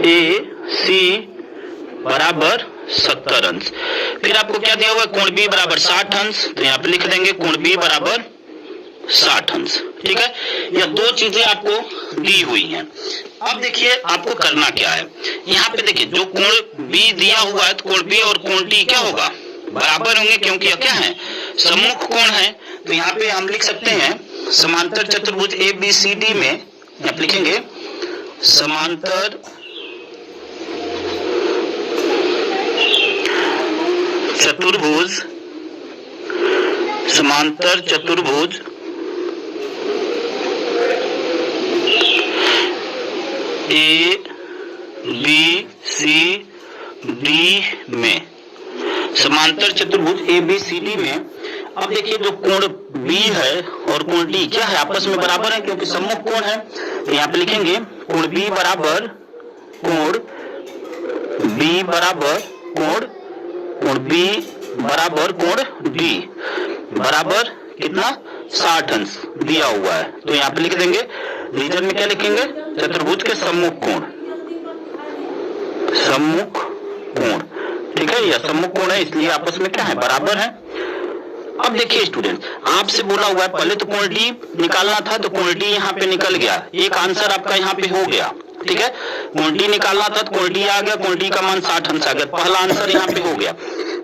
ए सी बराबर 70 अंश। फिर आपको क्या दिया हुआ है, कोण बी बराबर 60 अंश, तो यहाँ पे लिख देंगे कोण बी बराबर 60 अंश। ठीक है, यह दो चीजें आपको दी हुई हैं। अब देखिए आपको करना क्या है, यहाँ पे देखिए जो कोण बी दिया हुआ है तो कोण बी और कोण डी क्या होगा, बराबर होंगे, क्योंकि यह क्या है, सम्मुख कोण है। तो यहाँ पे हम लिख सकते हैं समांतर चतुर्भुज ए बी सी डी में, यहाँ पे लिखेंगे समांतर चतुर्भुज, समांतर चतुर्भुज ए बी सी डी में, समांतर चतुर्भुज ए बी सी डी में। अब देखिए जो कोण बी है और कोण डी क्या है, आपस में बराबर है, क्योंकि सम्मुख कोण है। तो यहाँ पे लिखेंगे कोण बी बराबर कोण बी बराबर कोण बी बराबर कोण डी बराबर कितना, 60 अंश दिया हुआ है। तो यहाँ पे लिख देंगे, रीजन में क्या लिखेंगे, चतुर्भुज के सम्मुख कोण, सम्मुख कोण। ठीक है, यह सम्मुख कोण है, इसलिए आपस में क्या है, बराबर है। अब देखिए स्टूडेंट, आपसे बोला हुआ है पहले तो कोण डी निकालना था, तो कोण डी यहाँ पे निकल गया, एक आंसर आपका यहाँ पे हो गया। ठीक है, कोण डी निकालना था तो कोण डी आ गया, कोण डी का मान 60 अंश आ गया, पहला आंसर यहाँ पे हो गया।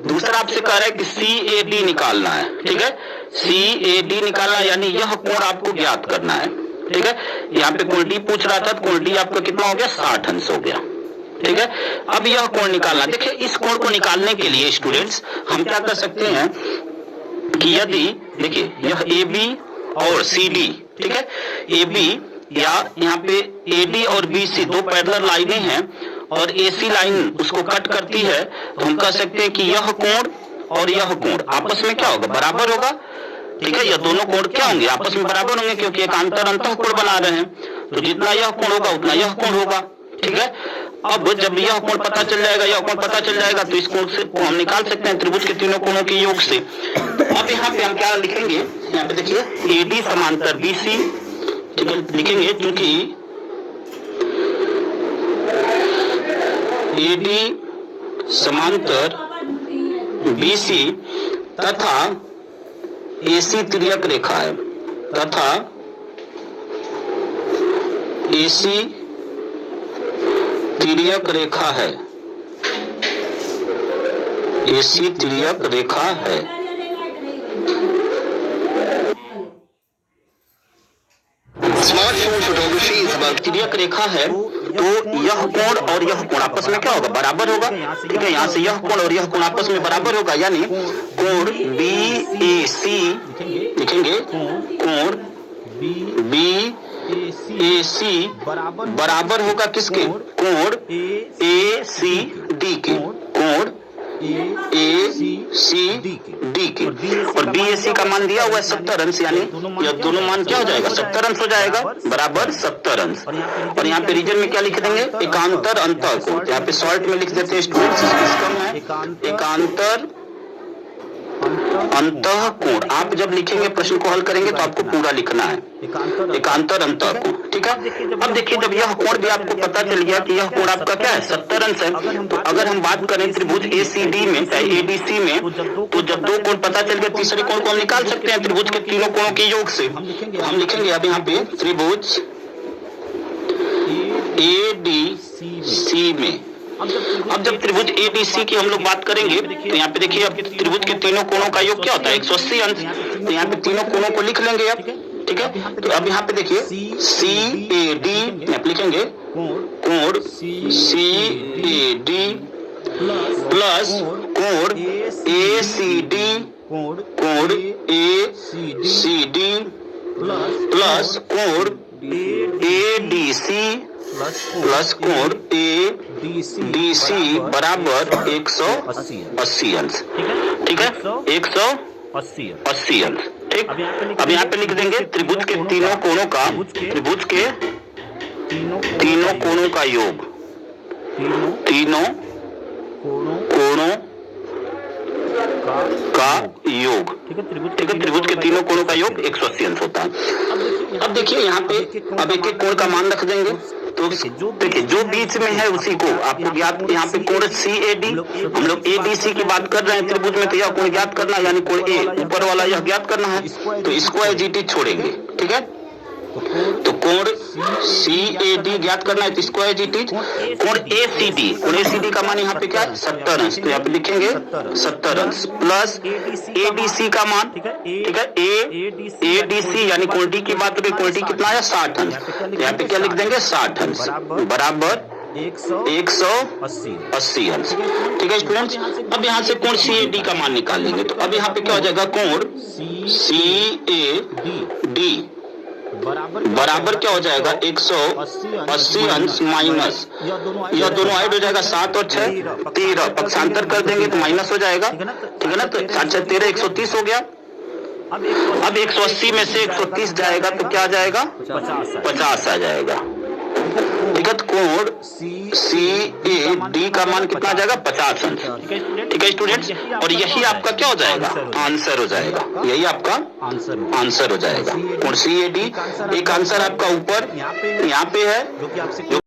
दूसरा आपसे कह रहा है कि सी ए डी निकालना है। ठीक है, सी ए डी निकालना यानी यह कोण आपको ज्ञात करना है। ठीक है, यहाँ पे कोण डी पूछ रहा था, तो कोण डी आपका कितना हो गया, 60 अंश हो गया। ठीक है, अब यह कोण निकालना, देखिए इस कोण को निकालने के लिए स्टूडेंट्स हम क्या कर सकते हैं कि यदि देखिए यह ए बी और सी डी, ठीक है, ए बी या यहाँ पे ए डी और बी सी दो पैरेलल लाइनें हैं और ए सी लाइन उसको कट करती है, तो हम कह सकते हैं कि यह कोण और यह कोण आपस में क्या होगा, बराबर होगा। ठीक है, यह दोनों कोण क्या होंगे, आपस में बराबर होंगे, क्योंकि एक अंतर अंतः कोण बना रहे हैं, तो जितना यह कोण होगा उतना यह कोण होगा। ठीक है, अब जब यह कोण पता चल जाएगा, यह कोण पता चल जाएगा, तो इस कोण से हम निकाल सकते हैं त्रिभुज के तीनों कोणों के योग से। अब यहाँ पे हम क्या लिखेंगे, यहाँ पे देखिए ए डी समांतर बी सी, ठीक है, लिखेंगे क्योंकि ए डी समांतर बी सी तथा ए सी तिर्यक रेखा है, तथा ए सी तिर्यक रेखा है, ए सी तिर्यक रेखा है। स्मार्टफोन फोटोग्राफी तिर्यक रेखा है, तो यह कोण और यह कोण आपस में क्या होगा, बराबर होगा। ठीक है, यहाँ से यह कोण और यह कोण आपस में बराबर होगा, यानी कोण बी ए सी लिखेंगे, कोण बी ए सी बराबर होगा किसके, कोण ए सी डी के, कोण ए सी डी के, और बी ए सी का मान दिया हुआ है 70 अंश, यानी यह दोनों मान क्या हो जाएगा, 70 अंश हो जाएगा, बराबर 70 अंश। और यहाँ पे रीजन में क्या लिख देंगे, एकांतर अंतः कोण, यहाँ पे शॉर्ट में लिख देते हैं स्टूडेंट्स, एकांतर अंतः कोण। आप जब लिखेंगे प्रश्न को हल करेंगे तो आपको पूरा लिखना है, एकांतर अंतः कोण। ठीक है, अब देखिए जब यह कोण भी आपको पता चल गया कि यह कोण आपका क्या है, 70 अंश है, तो अगर हम बात करें त्रिभुज ए सी डी में चाहे ए बी सी में, तो जब दो कोण पता चल गए, तीसरे कोण को हम निकाल सकते हैं त्रिभुज के तीनों कोणों के योग से। हम लिखेंगे अब यहाँ पे त्रिभुज ए डी सी में। अब जब त्रिभुज ए बी सी की हम लोग बात करेंगे, तो यहाँ पे देखिए अब त्रिभुज के तीनों कोणों का योग क्या होता है, 180 अंश। तो यहाँ पे तीनों कोणों को लिख लेंगे अब। ठीक है, तो अब यहाँ पे देखिए सी ए डी यहाँ पे लिखेंगे, कोण सी ए डी प्लस कोण ए सी डी, कोण ए सी डी प्लस कोण ए डी सी प्लस कोण ए डी सी बराबर 180 अंश। ठीक है, 180 अंश। ठीक, अब यहाँ पे लिख देंगे त्रिभुज के तीनों कोणों का, त्रिभुज के तीनों कोणों का योग, तीनों कोणों का योग। ठीक है, त्रिभुज के तीनों कोणों का योग 180 अंश होता है। अब देखिए यहाँ पे अब एक एक कोण का मान रख देंगे। तो देखिए जो बीच में है उसी को आपको ज्ञात, यहाँ पे कोण CAD, हम लोग ADC की बात कर रहे हैं त्रिभुज में, तो यह कोण ज्ञात करना है, यानी कोण A ऊपर वाला यह ज्ञात करना है, तो इसको एजीटी छोड़ेंगे, ठीक है। तो कोण CAD ज्ञात करना है, तो इसको एजीटी। कोण ACD का मान यहाँ पे क्या है 70 अंश, तो यहाँ पे लिखेंगे 70 अंश प्लस ADC का मान, ठीक है, ADC यानी कोण D की बात करें, कोण D कितना है 60 अंश, तो यहाँ पे क्या लिख देंगे 60 अंश बराबर 180 अंश, ठीक है स्टूडेंट्स। अब यहाँ से कोण CAD का मान निकालेंगे, तो अब यहाँ पे क्या हो जाएगा, कोण CAD बराबर क्या हो जाएगा 180 अंश माइनस, यह दोनों ऐड हो जाएगा 7 और 6 13, पक्षांतर कर देंगे तो माइनस हो जाएगा, ठीक है ना। तो 7 6 13 130 हो गया। अब 180 में से 130 जाएगा तो क्या आ जाएगा 50 आ जाएगा, ठीक है। तो कोण CAD का मान कितना आ जाएगा 50 अंश, ठीक है स्टूडेंट्स। और यही आपका क्या हो जाएगा आंसर हो जाएगा, यही आपका आंसर हो जाएगा। कोण CAD एक आंसर आपका ऊपर यहाँ पे है।